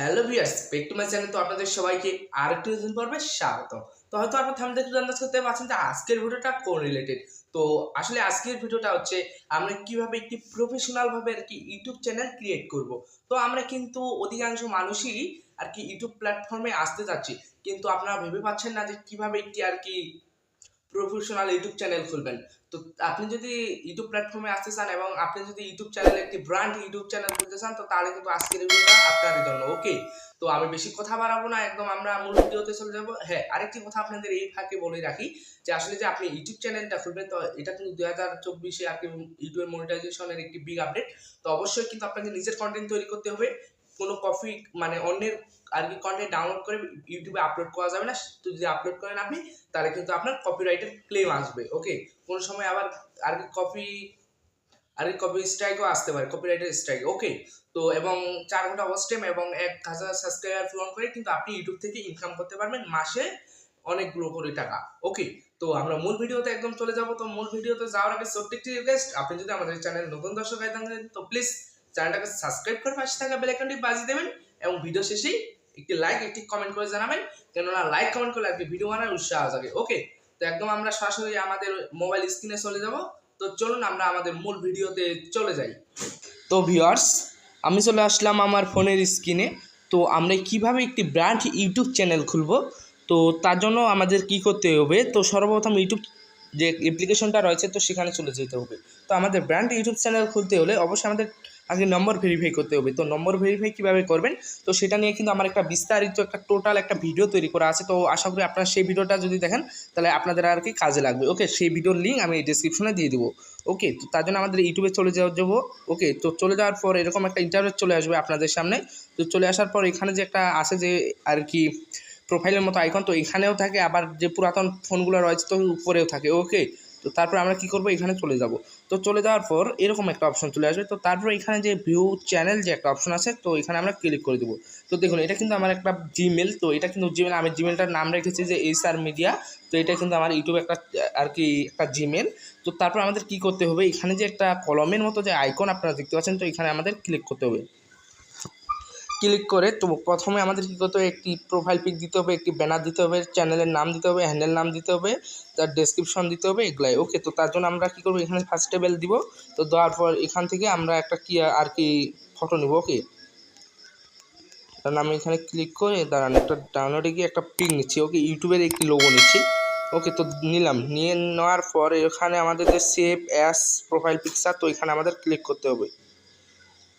Hello viewers, back to my channel. তো আপনাদের সবাইকে আরেকটি নতুন পর্বে স্বাগত। তো হয়তো আপনারা থাম্বনেল দেখে আন্দাজ করতে পারছেন যে আজকের ভিডিওটা কোন রিলেটেড। তো আসলে আজকের ভিডিওটা হচ্ছে আমরা কিভাবে একটি প্রফেশনাল ভাবে আর কি ইউটিউব চ্যানেল ক্রিয়েট করব। তো আমরা কিন্তু অধিকাংশ মানুষই আর কি ইউটিউব প্ল্যাটফর্মে আসতে যাচ্ছি, কিন্তু আপনারা ভেবে পাচ্ছেন না যে কিভাবে একটি আর কি প্রফেশনাল ইউটিউব চ্যানেল খুলবেন। তো আপনি যদি ইউটিউব প্ল্যাটফর্মে আসতে চান এবং আপনি যদি ইউটিউব চ্যানেলে একটি ব্র্যান্ড ইউটিউব চ্যানেল খুলতে চান, তো তাহলে কিন্তু আজকের ভিডিওটা আপনারই জন্য। ওকে, তো আমি বেশি কথা বাড়াবো না, একদম আমরা মূল ভিডিওতে চলে যাবো। হ্যাঁ, আরেকটি কথা আপনাদের এই ফাঁকে বলে রাখি যে আসলে যে আপনি ইউটিউব চ্যানেলটা খুলবেন, তো এটা কিন্তু 2024-এ আর কি ইউটিউবের মনিটাইজেশনের একটি বিগ আপডেট। তো অবশ্যই কিন্তু আপনাকে নিজের কন্টেন্ট তৈরি করতে হবে। কোনো কপি মানে অন্যের আর কি কন্টেন্ট ডাউনলোড করে ইউটিউবে আপলোড করা যাবে না। তো যদি আপলোড করেন আপনি, তাহলে কিন্তু আপনার কপিরাইটের ক্লেম আসবে। ওকে, কোনো সময় আবার আর কি কপি স্ট্রাইকও আসতে পারে, কপিরাইটের স্ট্রাইক। ওকে, তো এবং 4 ঘন্টা ওয়াচ টাইম এবং 1000 সাবস্ক্রাইবার পূরণ করে কিন্তু আপনি ইউটিউব থেকে ইনকাম করতে পারবেন মাসে অনেকগুলো করে টাকা। ওকে, তো আমরা মূল ভিডিওতে একদম চলে যাব। তো মূল ভিডিওতে যাওয়ার আগে ছোট্ট একটি রিকোয়েস্ট, আপনি যদি আমাদের চ্যানেল নতুন দর্শক হয়ে থাকেন তো প্লিজ চ্যানেলটাকে সাবস্ক্রাইব করে পাশে থাকা বেল আইকনটি বাজিয়ে দেবেন এবং ভিডিও শেষেই একটি লাইক একটি কমেন্ট করে জানাবেন, কেননা লাইক কমেন্ট করলে আর কি ভিডিও বানানোর উৎসাহ জাগে। ওকে, তো একদম আমরা সরাসরি আমাদের মোবাইল স্ক্রিনে চলে যাব। তো চলুন আমরা আমাদের মূল ভিডিওতে চলে যাই। তো ভিউয়ার্স, আমি চলে আসলাম আমার ফোনের স্ক্রিনে। তো আমরা কিভাবে একটি ব্র্যান্ড ইউটিউব চ্যানেল খুলব, তো তার জন্য আমাদের কি করতে হবে, তো সর্বপ্রথম ইউটিউব যে অ্যাপ্লিকেশনটা রয়েছে তো সেখানে চলে যেতে হবে। তো আমাদের ব্র্যান্ড ইউটিউব চ্যানেল খুলতে হলে অবশ্যই আমাদের আগে নম্বর ভেরিফাই করতে হবে। তো নম্বর ভেরিফাই কীভাবে করবেন, তো সেটা নিয়ে কিন্তু আমার একটা বিস্তারিত একটা টোটাল একটা ভিডিও তৈরি করা আছে। তো আশা করি আপনারা সেই ভিডিওটা যদি দেখেন তাহলে আপনাদের আর কি কাজে লাগবে। ওকে, সেই ভিডিওর লিঙ্ক আমি ডিসক্রিপশনে দিয়ে দেবো। ওকে, তো তার জন্য আমাদের ইউটিউবে চলে যাবো। ওকে, তো চলে যাওয়ার পর এরকম একটা ইন্টারভিউ চলে আসবে আপনাদের সামনে। তো চলে আসার পর এখানে যে একটা আছে যে আর কি প্রোফাইলের মতো আইকন, তো এখানেও থাকে, আবার যে পুরাতন ফোনগুলো রয়েছে তো উপরেও থাকে। ওকে, তো তারপর আমরা কি করব, এখানে চলে যাব। তো চলে যাওয়ার পর এরকম একটা অপশন চলে আসবে। তো তারপর এখানে যে ভিউ চ্যানেল যে একটা অপশন আছে, তো এখানে আমরা ক্লিক করে দেবো। তো দেখুন, এটা কিন্তু আমার একটা জিমেল। তো এটা কিন্তু জিমেল, আমি জিমেলটার নাম রেখেছি যে এইচআর মিডিয়া। তো এটা কিন্তু আমার ইউটিউবে একটা আর কি একটা জিমেল। তো তারপর আমাদের কি করতে হবে, এখানে যে একটা কলমের মতো যে আইকন আপনারা দেখতে পাচ্ছেন, তো এখানে আমাদের ক্লিক করতে হবে। ক্লিক করে তো প্রথমে আমাদের কী করতে হবে, একটি প্রোফাইল পিক দিতে হবে, একটি ব্যানার দিতে হবে, চ্যানেলের নাম দিতে হবে, হ্যান্ডেল নাম দিতে হবে, তার ডেসক্রিপশন দিতে হবে, এগুলাই। ওকে, তো তার জন্য আমরা কী করবো, এখানে ফার্স্ট টেবিল দিব। তো দেওয়ার পর এখান থেকে আমরা একটা কি আর কি ফটো নিব। ওকে, কারণ আমি এখানে ক্লিক করে দাঁড়ান একটা ডাউনলোডে গিয়ে একটা পিক নিচ্ছি। ওকে, ইউটিউবের একটি লোগো নিচ্ছি। ওকে, তো নিলাম, নিয়ে নেওয়ার পর এখানে আমাদের যে সেভ অ্যাজ প্রোফাইল পিকচার, তো এখানে আমাদের ক্লিক করতে হবে।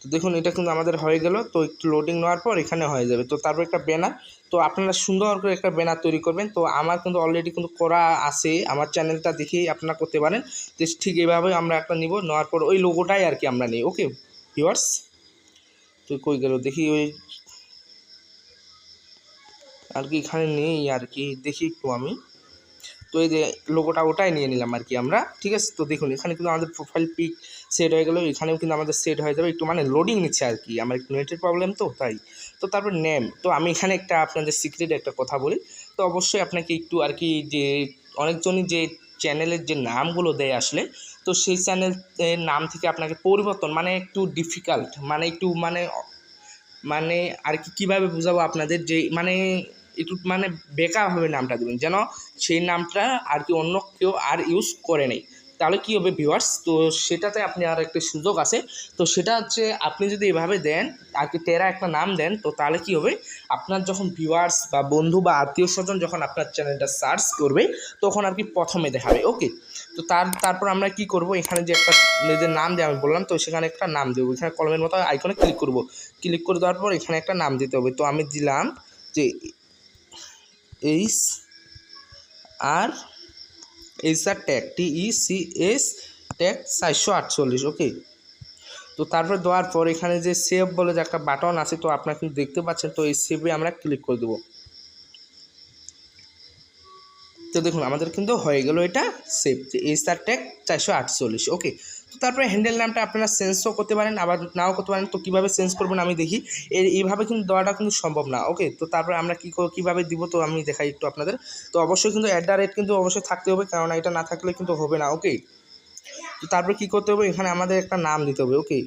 তো দেখুন, এটা কিন্তু আমাদের হয়ে গেল। তো একটু লোডিং নেওয়ার পর এখানে হয়ে যাবে। তো তারপর একটা ব্যানার, তো আপনারা সুন্দর করে একটা ব্যানার তৈরি করবেন। তো আমার কিন্তু অলরেডি কিন্তু করা আছে, আমার চ্যানেলটা দেখেই আপনারা করতে পারেন। তো ঠিক এইভাবে আমরা একটা নিব, নেওয়ার পর ওই লোগোটাই আর কি আমরা নিই। ওকে ভিউয়ার্স, তো কই গেল দেখি, ওই আর কি এখানে নেই আর কি, দেখি একটু আমি। তো এই যে লোগোটা ওটাই নিয়ে নিলাম আর কি আমরা। ঠিক আছে, তো দেখুন এখানে কিন্তু আমাদের প্রোফাইল পিক সেট হয়ে গেলো, এখানেও কিন্তু আমাদের সেট হয়ে যাবে। একটু মানে লোডিং নিচ্ছে আর কি, আমার একটু নেটের প্রবলেম তো তাই। তো তারপর নেম, তো আমি এখানে একটা আপনাদের সিক্রেট একটা কথা বলি। তো অবশ্যই আপনাকে একটু আর কি যে অনেকজনই যে চ্যানেলের যে নামগুলো দেয় আসলে, তো সেই চ্যানেলের নাম থেকে আপনাকে পরিবর্তন মানে একটু ডিফিকাল্ট, মানে একটু মানে মানে আর কি কীভাবে বোঝাবো আপনাদের, যে মানে একটু মানে বেকারভাবে নামটা দেবেন, যেন সেই নামটা আর কি অন্য কেউ আর ইউজ করে নেই। তাহলে কী হবে ভিউয়ার্স, তো সেটাতে আপনি আর একটা সুযোগ আছে। তো সেটা হচ্ছে আপনি যদি এভাবে দেন আর কি টেরা একটা নাম দেন, তো তাহলে কী হবে, আপনার যখন ভিউয়ার্স বা বন্ধু বা আত্মীয় স্বজন যখন আপনার চ্যানেলটা সার্চ করবে, তখন আর কি প্রথমে দেখাবে। ওকে, তো তারপর আমরা কি করব, এখানে যে একটা নিজের নাম দিয়ে আমি বললাম, তো সেখানে একটা নাম দেবো। এখানে কলমের মতো আইকনে ক্লিক করব। ক্লিক করে দেওয়ার পর এখানে একটা নাম দিতে হবে। তো আমি দিলাম যে H R tag TECS tag 448। ওকে, তো তারপর দেওয়ার পর এখানে যে সেভ বলে যে একটা বাটন আছে, তো আপনারা কিন্তু দেখতে পাচ্ছেন। তো এই সেভে আমরা ক্লিক করে দেবো। তো দেখুন আমাদের কিন্তু হয়ে গেল এটা সেভ, যে এইচআর ট্যাগ 448। ওকে, তো তারপরে হ্যান্ডেল নামটা আপনারা চেঞ্জও করতে পারেন, আবার নাও করতে পারেন। তো কীভাবে চেঞ্জ করবেন আমি দেখি, এইভাবে কিন্তু দেওয়াটা কিন্তু সম্ভব না। ওকে, তো তারপরে আমরা কীভাবে দিব, তো আমি দেখাই একটু আপনাদের। তো অবশ্যই কিন্তু @ কিন্তু অবশ্যই থাকতে হবে, কারণ এটা না থাকলে কিন্তু হবে না। ওকে, তো তারপরে কী করতে হবে, এখানে আমাদের একটা নাম দিতে হবে। ওকে,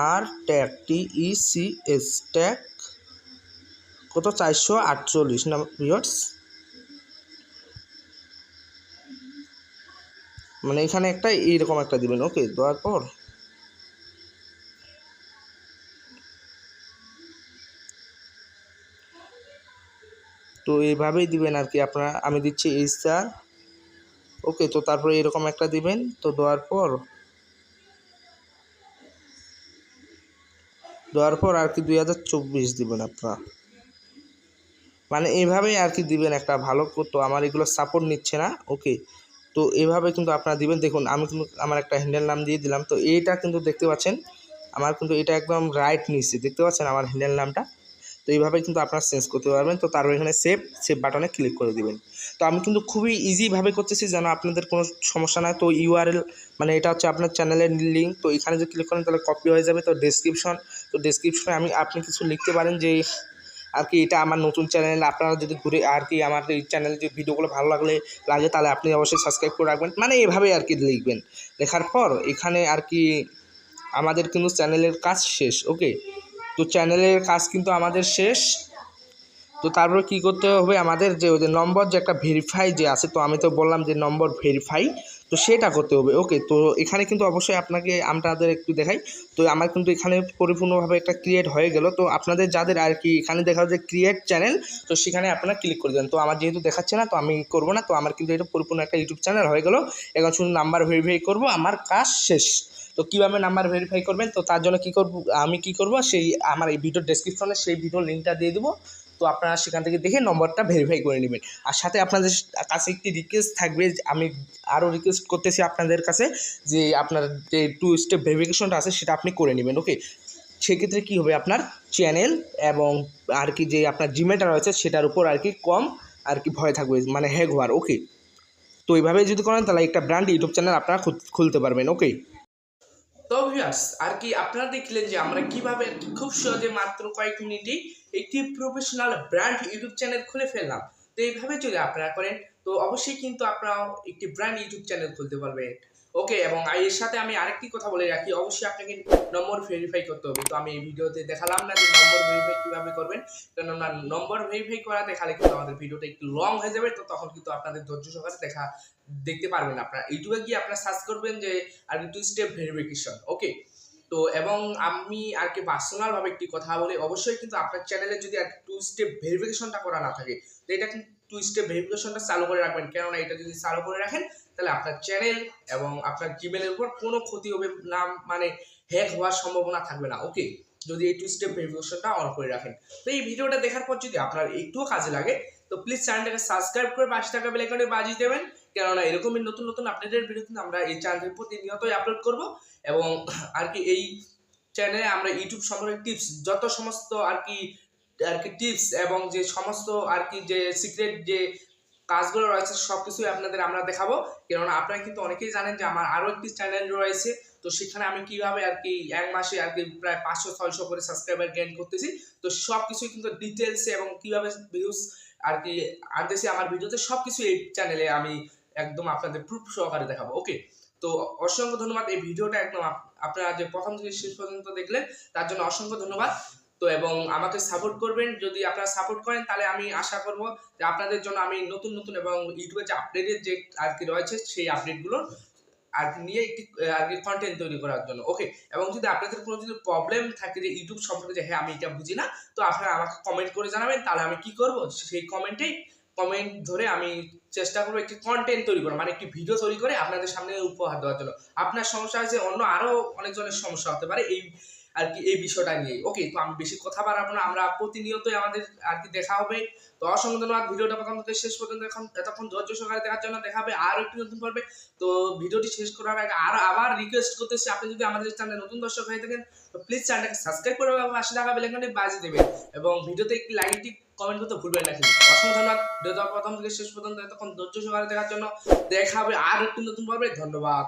আর ট্যাগ TECS ট্যাগ কত 448 না ভিউয়ার্স, মানে এখানে একটা এইরকম একটা দিবেন। ওকে, দেওয়ার পর তো এইভাবেই দিবেন আর কি আপনারা। আমি দিচ্ছি স্টার। ওকে, তো তারপরে এরকম একটা দিবেন। তো দেওয়ার পর আর কি 2024 দিবেন আপনারা, মানে এইভাবেই আর কি দিবেন একটা ভালো। তো আমার এগুলো সাপোর্ট নিচ্ছে না। ওকে, তো এইভাবে কিন্তু আপনারা দিবেন। দেখুন আমি কিন্তু আমার একটা হ্যান্ডেল নাম দিয়ে দিলাম। তো এইটা কিন্তু দেখতে পাচ্ছেন আমার কিন্তু এটা একদম রাইট নিচে দেখতে পাচ্ছেন আমার হ্যান্ডেল নামটা। তো এইভাবে কিন্তু আপনারা চেঞ্জ করতে পারবেন। তো তারপর এখানে সেভ বাটনে ক্লিক করে দিবেন। তো আমি কিন্তু খুবই ইজিভাবে করতেছি যেন আপনাদের কোনো সমস্যা না হয়। তো ইউআরএল মানে এটা হচ্ছে আপনার চ্যানেলের লিঙ্ক। তো এখানে যদি ক্লিক করেন তাহলে কপি হয়ে যাবে। তো ডেসক্রিপশনে আপনি কিছু লিখতে পারেন যে আর কি এটা আমার নতুন চ্যানেল। আপনারা যদি ঘুরে আর কি আমার এই চ্যানেলের যে ভিডিওগুলো ভালো লাগে তাহলে আপনি অবশ্যই সাবস্ক্রাইব করে রাখবেন, মানে এভাবেই আর কি লিখবেন। লেখার পর এখানে আর কি আমাদের কিন্তু চ্যানেলের কাজ শেষ। ওকে, তো চ্যানেলের কাজ কিন্তু আমাদের শেষ। তো তারপরে কী করতে হবে, আমাদের যে ওদের নম্বর যে একটা ভেরিফাই যে আছে, তো আমি তো বললাম যে নম্বর ভেরিফাই, তো সেটা করতে হবে। ওকে, তো এখানে কিন্তু অবশ্যই আপনাদের একটু দেখাই। তো আমার কিন্তু এখানে পরিপূর্ণভাবে একটা ক্রিয়েট হয়ে গেল। তো আপনাদের যাদের আর কি এখানে দেখা যে ক্রিয়েট চ্যানেল, তো সেখানে আপনারা ক্লিক করে দেন। তো আমার যেহেতু দেখাচ্ছে না, তো আমি করবো না। তো আমার কিন্তু এটা পরিপূর্ণ একটা ইউটিউব চ্যানেল হয়ে গেল। এখন শুধু নাম্বার ভেরিফাই করব, আমার কাজ শেষ। তো কীভাবে নাম্বার ভেরিফাই করবেন, তো তার জন্য আমি কী করব, সেই আমার এই ভিডিওর ডেসক্রিপশনে সেই ভিডিওর লিঙ্কটা দিয়ে দেবো। তো আপনারা সেখান থেকে দেখে নম্বরটা ভেরিফাই করে নেবেন। আর সাথে আপনাদের কাছে একটি রিকোয়েস্ট থাকবে, আমি আরও রিকোয়েস্ট করতেছি আপনাদের কাছে যে আপনার যে 2 স্টেপ ভেরিফিকেশনটা আছে সেটা আপনি করে নেবেন। ওকে, সেক্ষেত্রে কী হবে, আপনার চ্যানেল এবং আর কি যে আপনার জিমেলটা রয়েছে সেটার উপর আর কি কম আর কি ভয় থাকবে, মানে হ্যাক হওয়ার। ওকে, তো এইভাবে যদি করেন তাহলে একটা ব্র্যান্ড ইউটিউব চ্যানেল আপনারা খুলতে পারবেন। ওকে, তো ভিউয়ার্স আর কি আপনারা দেখলেন যে আমরা কিভাবে খুব সহজে মাত্র কয়েক মিনিটেই একটি প্রফেশনাল ব্র্যান্ড ইউটিউব চ্যানেল খুলে ফেললাম। তো এইভাবে যদি আপনারা করেন তো অবশ্যই কিন্তু আপনারা একটি ব্র্যান্ড ইউটিউব চ্যানেল খুলতে পারবেন। ওকে, এবং এর সাথে আমি আরেকটি কথা বলে রাখি, অবশ্যই আপনাকে নম্বর ভেরিফাই করতে হবে। তো আমি এই ভিডিওতে দেখালাম না যে নম্বর ভেরিফাই কিভাবে করবেন, কেননা নম্বর ভেরিফাই করা দেখালে কিন্তু আমাদের ভিডিওটা একটু লং হয়ে যাবে। তো তখন কিন্তু আপনাদের ধৈর্য সহকারে দেখতে পারবেন। আপনারা ইউটিউবে গিয়ে আপনারা সার্চ করবেন যে আর কি 2 স্টেপ ভেরিফিকেশন। ওকে, তো এবং আমি আর কি পার্সোনাল ভাবে একটি কথা বলি, অবশ্যই কিন্তু আপনার চ্যানেলে যদি আর 2 স্টেপ ভেরিফিকেশনটা করা না থাকে, তো এটা কিন্তু 2 স্টেপ ভেরিফিকেশনটা চালু করে রাখবেন। কেননা এটা যদি চালু করে রাখেন তাহলে আপনার চ্যানেল এবং আপনার জিমেলের উপর কোনো ক্ষতি হবে না, মানে হ্যাক হওয়ার সম্ভাবনা থাকবে না। ওকে, যদি এই 2 স্টেপ ভেরিফিকেশনটা অন করে রাখেন। তো এই ভিডিওটা দেখার পর যদি আপনার একটুও কাজে লাগে তো প্লিজ চ্যানেলটাকে সাবস্ক্রাইব করে পাশে থাকা বেল আইকনে বাজিয়ে দেবেন, কেননা এরকমই নতুন নতুন আপডেটের ভিডিও কিন্তু আমরা এই চ্যানেলে প্রতিনিয়তই আপলোড করব। এবং আর কি এই চ্যানেলে আমরা ইউটিউব সম্পর্কে টিপস, যত সমস্ত আর কি টিপস এবং যে সমস্ত আর কি যে সিক্রেট যে কাজগুলো রয়েছে সবকিছুই আপনাদের আমরা দেখাবো। কেননা আপনারা কিন্তু অনেকেই জানেন যে আমার আরো একটি চ্যানেল রয়েছে, তো সেখানে আমি কিভাবে আর কি এক মাসে আর কি প্রায় 500-600 করে সাবস্ক্রাইবার গেইন করতেছি। তো সবকিছুই কিন্তু ডিটেলসে এবং কিভাবে ভিউজ আর কি আনতেছি আমার ভিডিওতে, সবকিছু এই চ্যানেলে আমি একদম আপনাদের প্রুফ সহকারে দেখাবো। ওকে, তো অসংখ্য ধন্যবাদ। এই ভিডিওটা একদম আপনারা যে প্রথম থেকে শেষ পর্যন্ত দেখলেন তার জন্য অসংখ্য ধন্যবাদ। তো এবং আমাকে সাপোর্ট করবেন, যদি আপনারা সাপোর্ট করেন তাহলে আমি আশা করব যে আপনাদের জন্য আমি নতুন নতুন এবং ইউটিউবে যে আপডেটের যে আর কি রয়েছে সেই আপডেটগুলো আর নিয়ে একটি আর কি কন্টেন্ট তৈরি করার জন্য। ওকে, এবং যদি আপনাদের কোনো যদি প্রবলেম থাকে যে ইউটিউব সম্পর্কে যে হ্যাঁ আমি এটা বুঝি না, তো আপনারা আমাকে কমেন্ট করে জানাবেন। তাহলে আমি কি করব, সেই কমেন্ট ধরে আমি চেষ্টা করবো একটি কন্টেন্ট তৈরি করা, মানে একটি ভিডিও তৈরি করে আপনাদের সামনে উপহার দেওয়ার জন্য। আপনার সমস্যা আছে, অন্য আরো অনেকজনের সমস্যা হতে পারে এই আর কি এই বিষয়টা নিয়ে। ওকে, তো আমি বেশি কথা বাড়াবো না, আমরা প্রতিনিয়তই আমাদের আর কি দেখা হবে। তো অসংখ্য ধন্যবাদ ভিডিওটা প্রথম থেকে শেষ পর্যন্ত এতক্ষণ ধৈর্য সহকারে দেখার জন্য। দেখা হবে আরো একটি নতুন পর্বে। তো ভিডিওটি শেষ করার আগে আবার রিকোয়েস্ট করতেছি, আপনি যদি আমাদের চ্যানেলে নতুন দর্শক হয়ে থাকেন তো প্লিজ চ্যানেলটাকে সাবস্ক্রাইব করে পাশে থাকা বেল আইকনটি বাজিয়ে দেবেন এবং ভিডিওতে একটি লাইক একটি কমেন্ট করতে ভুলবেন না কিন্তু। অসংখ্য ধন্যবাদ ভিডিওটা প্রথম থেকে শেষ পর্যন্ত এতক্ষণ ধৈর্য সহকারে দেখার জন্য। দেখা হবে আর একটি নতুন পর্বে। ধন্যবাদ।